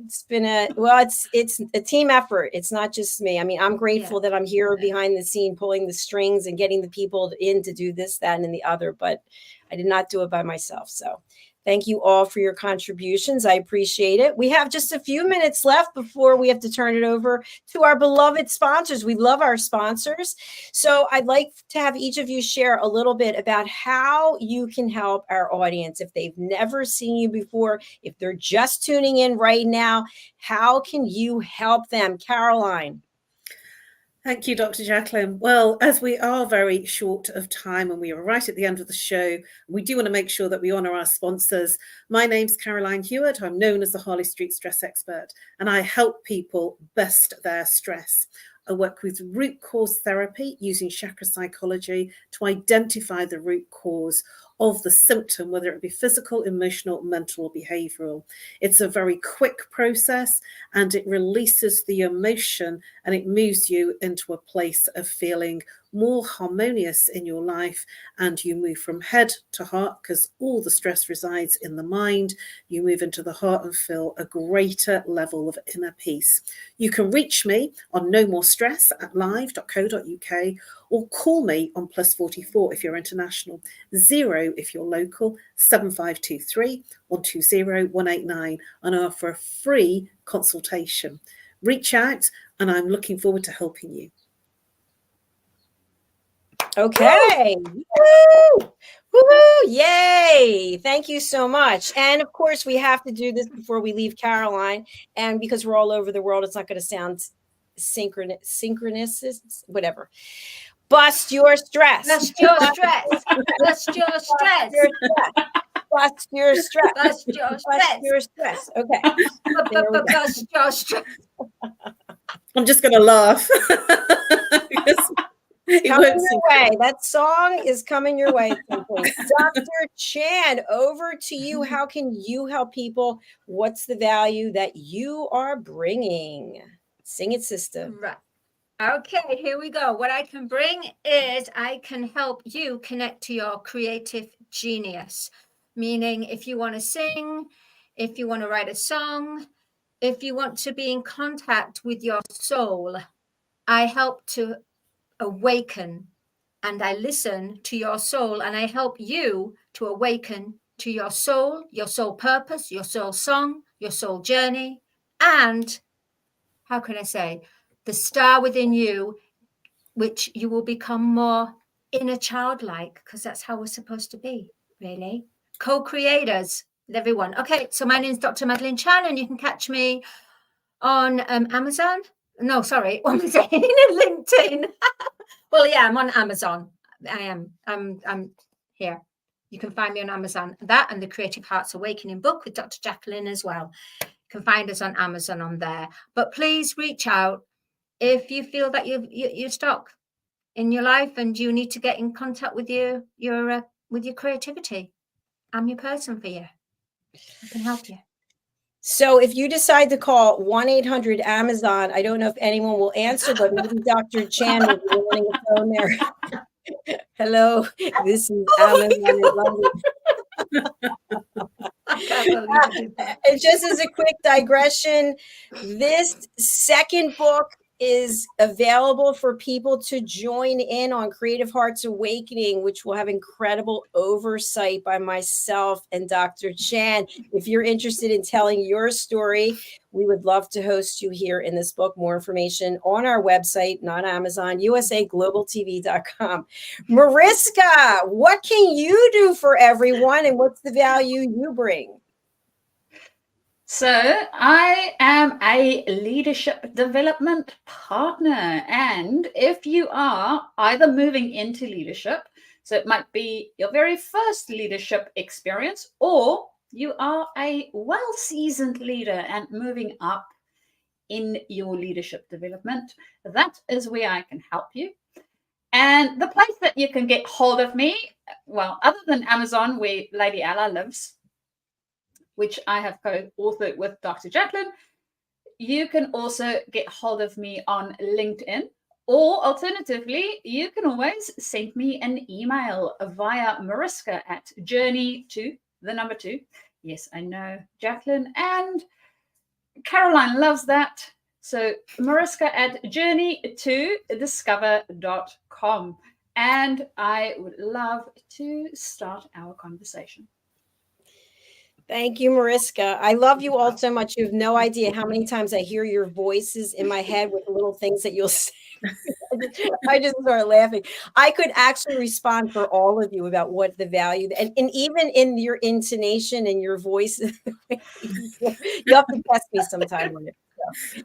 It's been it's a team effort. It's not just me. I mean, I'm grateful that I'm here behind the scene, pulling the strings and getting the people in to do this, that, and the other, but I did not do it by myself. So thank you all for your contributions. I appreciate it. We have just a few minutes left before we have to turn it over to our beloved sponsors. We love our sponsors. So I'd like to have each of you share a little bit about how you can help our audience. If they've never seen you before, if they're just tuning in right now, how can you help them? Caroline. Thank you, Dr. JACALYN. Well, as we are very short of time and we are right at the end of the show, we do want to make sure that we honour our sponsors. My name's Caroline HEWARD. I'm known as the Harley Street Stress Expert, and I help people bust their stress. I work with root cause therapy using chakra psychology to identify the root cause of the symptom, whether it be physical, emotional, mental, or behavioral. It's a very quick process, and it releases the emotion and it moves you into a place of feeling more harmonious in your life, and you move from head to heart, because all the stress resides in the mind. You move into the heart and feel a greater level of inner peace. You can reach me on nomorestress@live.co.uk, or call me on +44 if you're international, 0 if you're local, 7523 120 189, and I offer a free consultation. Reach out, and I'm looking forward to helping you. Okay. Woo! Woo! Yay! Thank you so much. And of course, we have to do this before we leave Caroline. And because we're all over the world, it's not going to sound synchronous, whatever. Bust your stress. Bust your stress. Bust your stress. Bust your stress. Bust your stress. Bust your stress. Okay. Bust your stress. I'm just going to laugh. Coming your way. That song is coming your way. Dr. Chan, over to you. How can you help people? What's the value that you are bringing? Sing it, sister. Right. Okay, here we go. What I can bring is I can help you connect to your creative genius. Meaning, if you want to sing, if you want to write a song, if you want to be in contact with your soul, I help to awaken, and I listen to your soul, and I help you to awaken to your soul purpose, your soul song, your soul journey, and how can I say, the star within you, which you will become more inner childlike, because that's how we're supposed to be, really. Co-creators with everyone. Okay, so my name is Dr. Madalene Chan, and you can catch me on Amazon. No, sorry, what am I saying? LinkedIn. Well, yeah, I'm on Amazon. I am. I'm here. You can find me on Amazon. That and the Creative Hearts Awakening book with Dr. JACALYN as well. You can find us on Amazon on there. But please reach out if you feel that you're stuck in your life and you need to get in contact with your creativity. I'm your person for you. I can help you. So if you decide to call 1-800-AMAZON, I don't know if anyone will answer, but maybe Dr. Chan will be willing to phone there. Hello, this is Amazon in London. And just as a quick digression, this second book is available for people to join in on Creative Hearts Awakening, which will have incredible oversight by myself and Dr. Chan. If you're interested in telling your story, we would love to host you here in this book. More information on our website, not Amazon, usaglobaltv.com. Mariska, what can you do for everyone, and what's the value you bring? So I am a leadership development partner, and if you are either moving into leadership, so it might be your very first leadership experience, or you are a well-seasoned leader and moving up in your leadership development, that is where I can help you. And the place that you can get hold of me, well, other than Amazon, where Lady Ella lives, which I have co-authored with Dr. JACALYN, you can also get hold of me on LinkedIn, or alternatively, you can always send me an email via Mariska at journey2. Yes, I know, JACALYN and Caroline loves that. So Mariska at journey2discover.com. And I would love to start our conversation. Thank you, Mariska. I love you all so much. You have no idea how many times I hear your voices in my head with little things that you'll say. I just start laughing. I could actually respond for all of you about what the value, and even in your intonation and your voice, you have to test me sometime on it. So.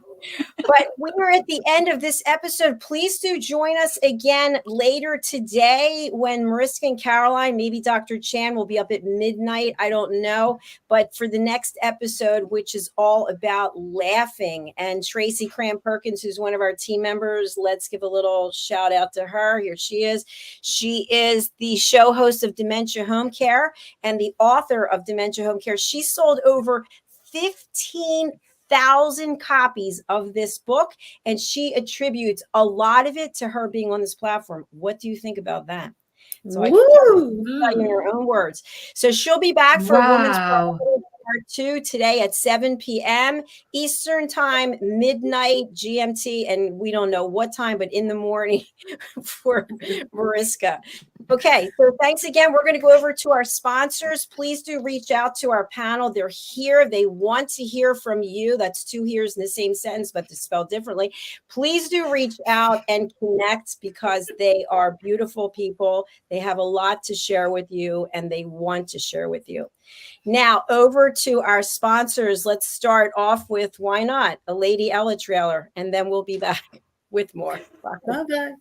But we are at the end of this episode. Please do join us again later today when Mariska and Caroline, maybe Dr. Chan will be up at midnight. I don't know. But for the next episode, which is all about laughing. And Tracy Cram-Perkins, who's one of our team members, let's give a little shout out to her. Here she is. She is the show host of Dementia Home Care and the author of Dementia Home Care. She sold over 15,000 copies of this book, and she attributes a lot of it to her being on this platform. What do you think about that? So I tell you in her own words. So she'll be back for Women's Part 2 today at 7 p.m. Eastern Time, midnight GMT, and we don't know what time, but in the morning for Mariska. Okay, so thanks again. We're going to go over to our sponsors. Please do reach out to our panel. They're here. They want to hear from you. That's two hears in the same sentence, but to spell differently. Please do reach out and connect because they are beautiful people. They have a lot to share with you, and they want to share with you. Now, over to our sponsors. Let's start off with, why not, a Lady Ella trailer, and then we'll be back with more. Bye-bye.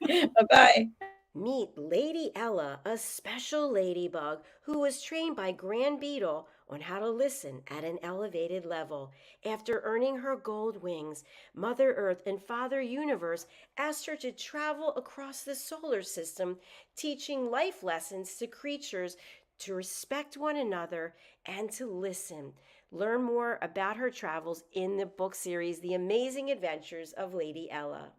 Bye-bye. Meet Lady Ella, a special ladybug who was trained by Grand Beetle on how to listen at an elevated level. After earning her gold wings, Mother Earth and Father Universe asked her to travel across the solar system, teaching life lessons to creatures to respect one another and to listen. Learn more about her travels in the book series, The Amazing Adventures of Lady Ella.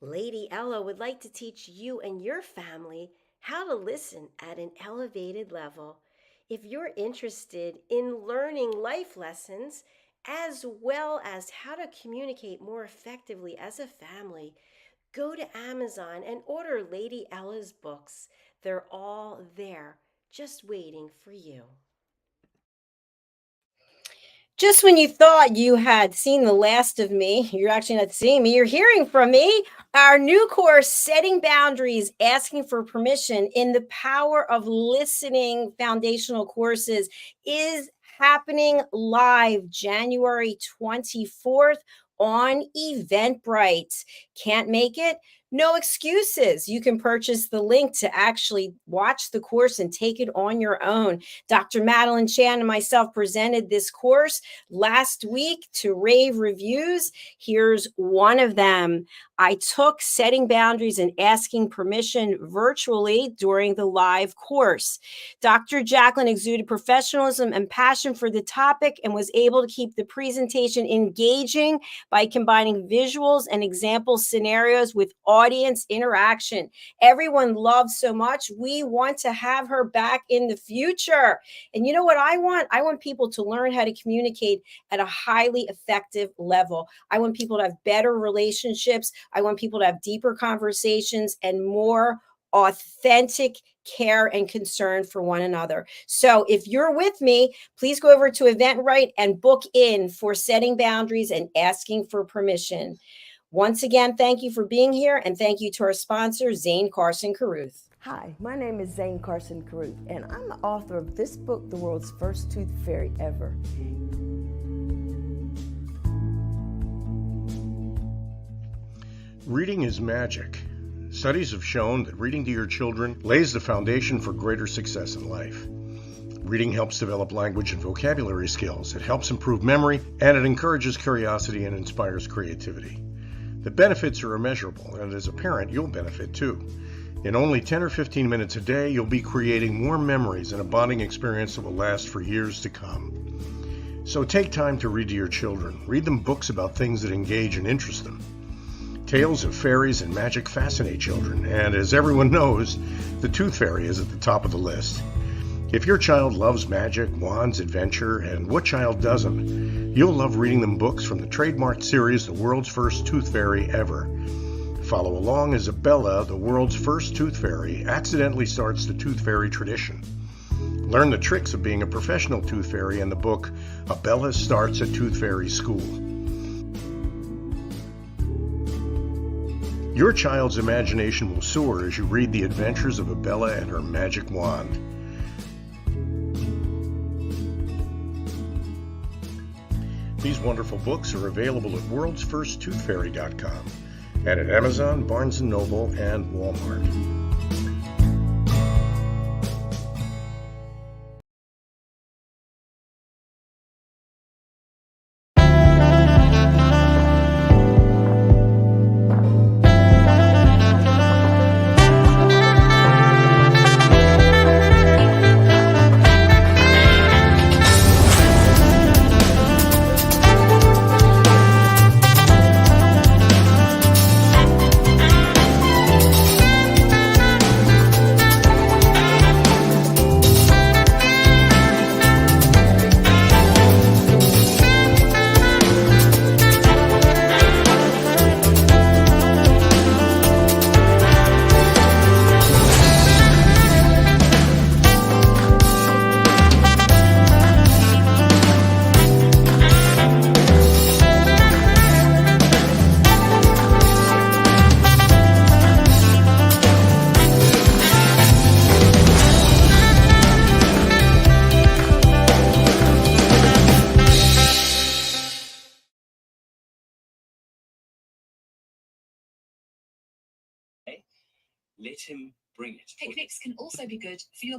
Lady Ella would like to teach you and your family how to listen at an elevated level. If you're interested in learning life lessons as well as how to communicate more effectively as a family, go to Amazon and order Lady Ella's books. They're all there, just waiting for you. Just when you thought you had seen the last of me, you're actually not seeing me, you're hearing from me. Our new course, Setting Boundaries, Asking for Permission in the Power of Listening foundational courses, is happening live January 24th on Eventbrite. Can't make it? No excuses. You can purchase the link to actually watch the course and take it on your own. Dr. Madeline Chan and myself presented this course last week to rave reviews. Here's one of them. I took Setting Boundaries and Asking Permission virtually during the live course. Dr. JACALYN exuded professionalism and passion for the topic and was able to keep the presentation engaging by combining visuals and example scenarios with audience interaction. Everyone loves so much. We want to have her back in the future. And you know what I want? I want people to learn how to communicate at a highly effective level. I want people to have better relationships. I want people to have deeper conversations and more authentic care and concern for one another. So if you're with me, please go over to Eventbrite and book in for Setting Boundaries and Asking for Permission. Once again, thank you for being here, and thank you to our sponsor, Zane Carson Carruth. Hi, my name is Zane Carson Carruth, and I'm the author of this book, The World's First Tooth Fairy Ever. Reading is magic. Studies have shown that reading to your children lays the foundation for greater success in life. Reading helps develop language and vocabulary skills. It helps improve memory, and it encourages curiosity and inspires creativity. The benefits are immeasurable, and as a parent, you'll benefit too. In only 10 or 15 minutes a day, you'll be creating more memories and a bonding experience that will last for years to come. So take time to read to your children. Read them books about things that engage and interest them. Tales of fairies and magic fascinate children, and as everyone knows, the Tooth Fairy is at the top of the list. If your child loves magic, wands, adventure, and what child doesn't, you'll love reading them books from the trademarked series, The World's First Tooth Fairy Ever. Follow along as Abella, the world's first tooth fairy, accidentally starts the tooth fairy tradition. Learn the tricks of being a professional tooth fairy in the book, Abella Starts a Tooth Fairy School. Your child's imagination will soar as you read the adventures of Abella and her magic wand. These wonderful books are available at worldsfirsttoothfairy.com and at Amazon, Barnes & Noble, and Walmart. Let him bring it. Picnics can also be good for your